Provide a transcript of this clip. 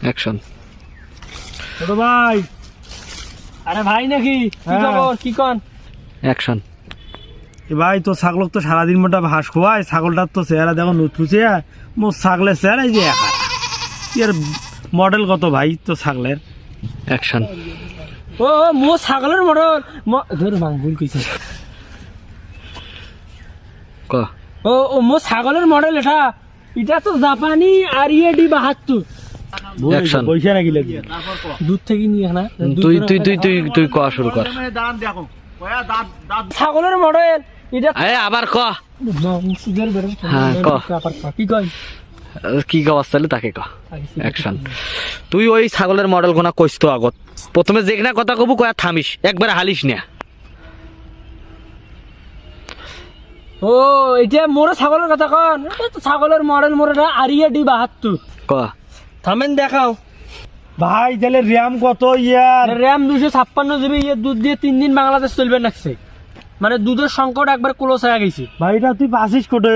Action. ছোট ভাই, আরে ভাই নাকি কি খবর কি কন? অ্যাকশন। ভাই তো ছাগল তো সারাদিন মোটা ঘাস খোয়ায়, ছাগলটার তো চেহারা দেখো নুচুচে, মোর ছাগলের চেহারা এই যে একা। এর মডেল কত ভাই তো ছাগলের? অ্যাকশন। ও মো ছাগলের মডেল ধর ভাঙ ভুল কইছে। ক। ও মো ছাগলের মডেল এটা তো জাপানি RED 72। অ্যাকশন। পয়সা নাকি লাগবে? দুধ থেকে নিয়ে না তুই তুই তুই তুই তুই ক শুরু কর। ছাগলের মডেল এটা আবার ক। হ্যাঁ ক। কি কয়? কি অবস্থা তাকে ক। অ্যাকশন। তুই ওই ছাগলের মডেল কোনা কইস তো আগত, প্রথমে যেখানে কথা কবু কয়া থামিস, একবারে হালিস না। ও এটা মোর ছাগলের কথা কন? ছাগলের মডেল মোর RED 72। ক। থামেন দেখাও ভাই তাহলে র্যাম কত ইয়ার? RAM 256 GB। দুধ দিয়ে 3 দিন বাংলাদেশ চলবে নাকছে, মানে দুধের সংকট একবার ক্লোজ হয়ে গেছে। ভাই এটা তুই পাসিস কোটে?